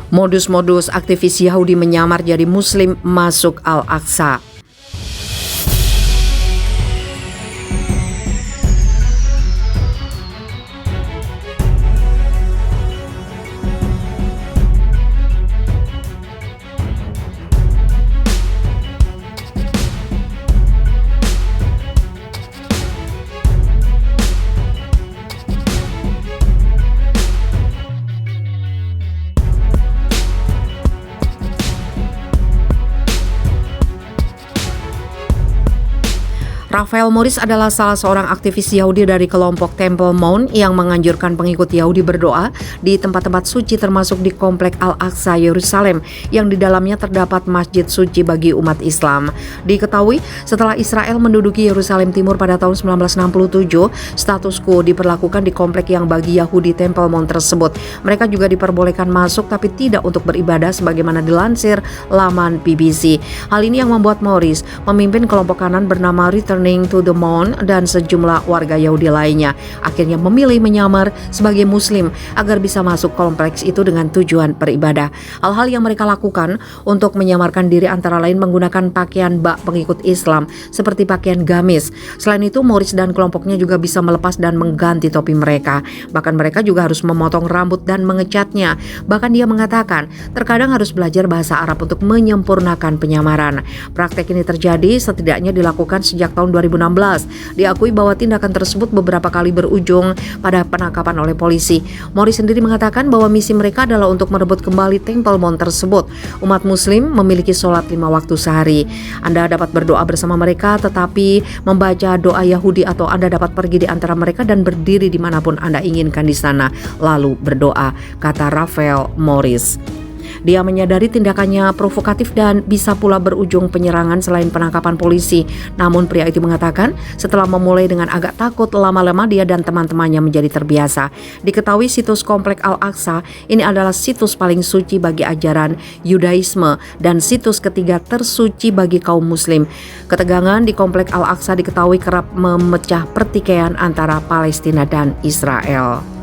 Modus-modus aktivis Yahudi menyamar jadi Muslim masuk Al-Aqsa. Raphael Morris adalah salah seorang aktivis Yahudi dari kelompok Temple Mount yang menganjurkan pengikut Yahudi berdoa di tempat-tempat suci termasuk di Komplek Al-Aqsa, Yerusalem yang di dalamnya terdapat masjid suci bagi umat Islam. Diketahui setelah Israel menduduki Yerusalem Timur pada tahun 1967, status quo diberlakukan di komplek yang bagi Yahudi Temple Mount tersebut. Mereka juga diperbolehkan masuk tapi tidak untuk beribadah sebagaimana dilansir laman BBC. Hal ini yang membuat Morris memimpin kelompok kanan bernama Returning to the Mount dan sejumlah warga Yahudi lainnya akhirnya memilih menyamar sebagai Muslim agar bisa masuk kompleks itu dengan tujuan beribadah. Hal-hal yang mereka lakukan untuk menyamarkan diri antara lain menggunakan pakaian bak pengikut Islam seperti pakaian gamis. Selain itu, Morris dan kelompoknya juga bisa melepas dan mengganti topi mereka. Bahkan mereka juga harus memotong rambut dan mengecatnya. Bahkan dia mengatakan terkadang harus belajar bahasa Arab untuk menyempurnakan penyamaran. Praktek ini terjadi setidaknya dilakukan sejak tahun 2016. Diakui bahwa tindakan tersebut beberapa kali berujung pada penangkapan oleh polisi. Morris sendiri mengatakan bahwa misi mereka adalah untuk merebut kembali Temple Mount tersebut. Umat Muslim memiliki sholat 5 waktu sehari. Anda dapat berdoa bersama mereka tetapi membaca doa Yahudi atau Anda dapat pergi di antara mereka dan berdiri dimanapun Anda inginkan di sana lalu berdoa, kata Raphael Morris. Dia menyadari tindakannya provokatif dan bisa pula berujung penyerangan selain penangkapan polisi. Namun pria itu mengatakan setelah memulai dengan agak takut, lama-lama dia dan teman-temannya menjadi terbiasa. Diketahui situs Komplek Al-Aqsa ini adalah situs paling suci bagi ajaran Yudaisme dan situs ketiga tersuci bagi kaum Muslim. Ketegangan di Komplek Al-Aqsa diketahui kerap memecah pertikaian antara Palestina dan Israel.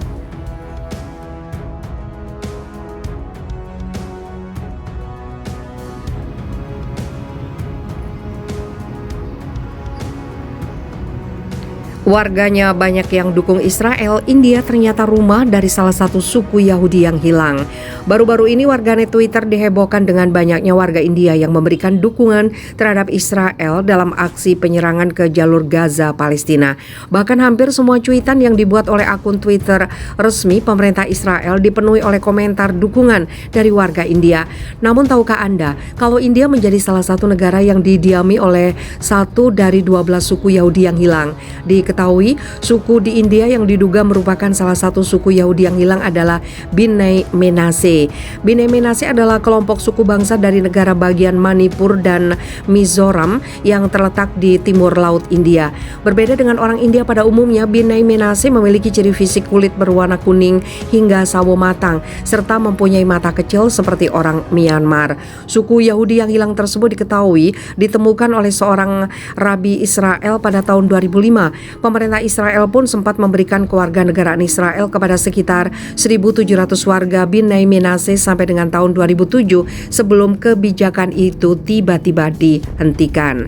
Warganya banyak yang dukung Israel, India ternyata rumah dari salah satu suku Yahudi yang hilang. Baru-baru ini warganet Twitter dihebohkan dengan banyaknya warga India yang memberikan dukungan terhadap Israel dalam aksi penyerangan ke jalur Gaza, Palestina. Bahkan hampir semua cuitan yang dibuat oleh akun Twitter resmi pemerintah Israel dipenuhi oleh komentar dukungan dari warga India. Namun tahukah Anda kalau India menjadi salah satu negara yang didiami oleh satu dari 12 suku Yahudi yang hilang? Diketahui suku di India yang diduga merupakan salah satu suku Yahudi yang hilang adalah Bnei Menashe. Bnei Menashe adalah kelompok suku bangsa dari negara bagian Manipur dan Mizoram yang terletak di timur laut India. Berbeda dengan orang India pada umumnya, Bnei Menashe memiliki ciri fisik kulit berwarna kuning hingga sawo matang serta mempunyai mata kecil seperti orang Myanmar. Suku Yahudi yang hilang tersebut diketahui ditemukan oleh seorang rabi Israel pada tahun 2005. Pemerintah Israel pun sempat memberikan kewarganegaraan Israel kepada sekitar 1.700 warga Bnei Menashe sampai dengan tahun 2007 sebelum kebijakan itu tiba-tiba dihentikan.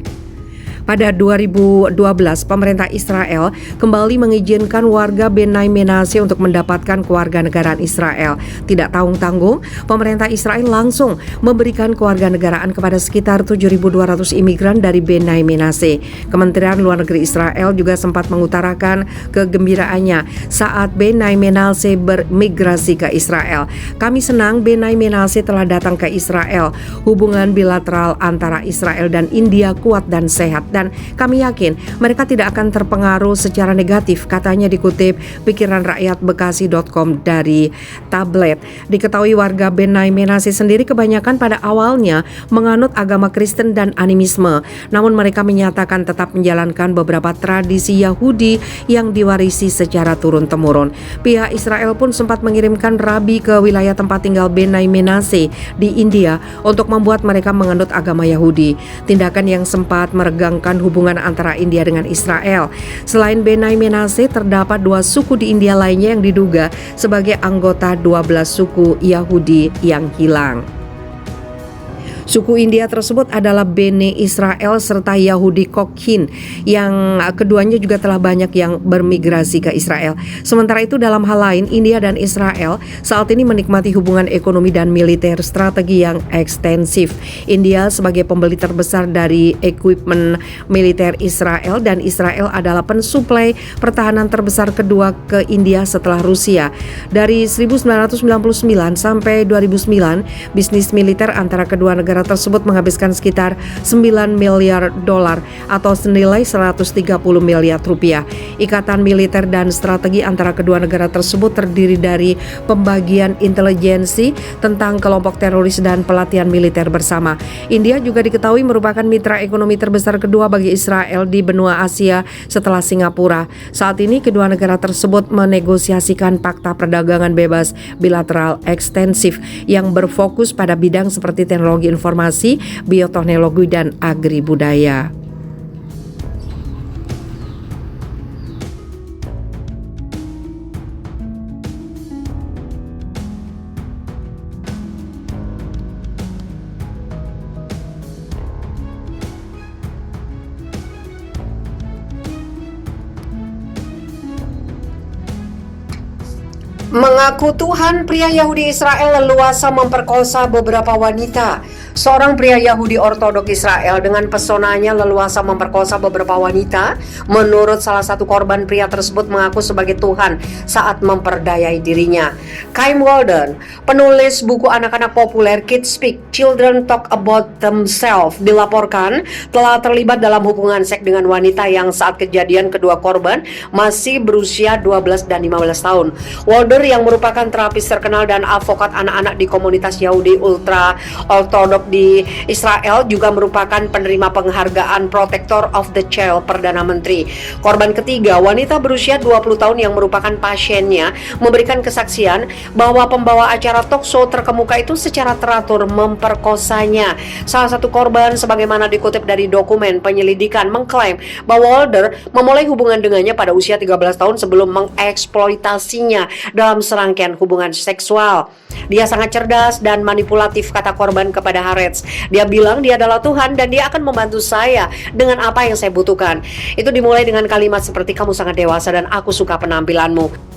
Pada 2012, pemerintah Israel kembali mengizinkan warga Bnei Menashe untuk mendapatkan kewarganegaraan Israel. Tidak tanggung-tanggung, pemerintah Israel langsung memberikan kewarganegaraan kepada sekitar 7.200 imigran dari Bnei Menashe. Kementerian Luar Negeri Israel juga sempat mengutarakan kegembiraannya saat Bnei Menashe bermigrasi ke Israel. Kami senang Bnei Menashe telah datang ke Israel. Hubungan bilateral antara Israel dan India kuat dan sehat. Dan kami yakin mereka tidak akan terpengaruh secara negatif, katanya dikutip pikiranrakyatbekasi.com dari Tablet. Diketahui warga Bnei Menashe sendiri kebanyakan pada awalnya menganut agama Kristen dan animisme, namun mereka menyatakan tetap menjalankan beberapa tradisi Yahudi yang diwarisi secara turun-temurun. Pihak Israel pun sempat mengirimkan rabi ke wilayah tempat tinggal Bnei Menashe di India untuk membuat mereka menganut agama Yahudi. Tindakan yang sempat meregangkan menyebabkan hubungan antara India dengan Israel. Selain Benai Menashe, terdapat 2 suku di India lainnya yang diduga sebagai anggota 12 suku Yahudi yang hilang. Suku India tersebut adalah Bene Israel serta Yahudi Kokhin, yang keduanya juga telah banyak yang bermigrasi ke Israel. Sementara itu, dalam hal lain, India dan Israel saat ini menikmati hubungan ekonomi dan militer strategi yang ekstensif. India sebagai pembeli terbesar dari equipment militer Israel, dan Israel adalah pensuplai pertahanan terbesar kedua ke India setelah Rusia. Dari 1999 sampai 2009, bisnis militer antara kedua negara tersebut menghabiskan sekitar 9 miliar dolar atau senilai 130 miliar rupiah. Ikatan militer dan strategi antara kedua negara tersebut terdiri dari pembagian intelijensi tentang kelompok teroris dan pelatihan militer bersama. India juga diketahui merupakan mitra ekonomi terbesar kedua bagi Israel di benua Asia setelah Singapura. Saat ini kedua negara tersebut menegosiasikan fakta perdagangan bebas bilateral ekstensif yang berfokus pada bidang seperti teknologi informasi, bioteknologi, dan agribudaya. Mengaku Tuhan, pria Yahudi Israel leluasa memperkosa beberapa wanita. Seorang pria Yahudi Ortodok Israel dengan pesonanya leluasa memperkosa beberapa wanita. Menurut salah satu korban, pria tersebut mengaku sebagai Tuhan saat memperdayai dirinya. Chaim Weldon, penulis buku anak-anak populer Kids Speak, Children Talk About Themselves, dilaporkan telah terlibat dalam hubungan seks dengan wanita yang saat kejadian kedua korban masih berusia 12 dan 15 tahun. Weldon yang merupakan terapis terkenal dan advokat anak-anak di komunitas Yahudi ultra ortodok di Israel, juga merupakan penerima penghargaan Protector of the Child Perdana Menteri. Korban ketiga, wanita berusia 20 tahun yang merupakan pasiennya, memberikan kesaksian bahwa pembawa acara talk show terkemuka itu secara teratur memperkosanya. Salah satu korban, sebagaimana dikutip dari dokumen penyelidikan, mengklaim bahwa Walder memulai hubungan dengannya pada usia 13 tahun sebelum mengeksploitasinya dalam serangkaian hubungan seksual. Dia sangat cerdas dan manipulatif, kata korban kepada Haaretz. Dia bilang dia adalah Tuhan dan dia akan membantu saya dengan apa yang saya butuhkan. Itu dimulai dengan kalimat seperti, kamu sangat dewasa dan aku suka penampilanmu.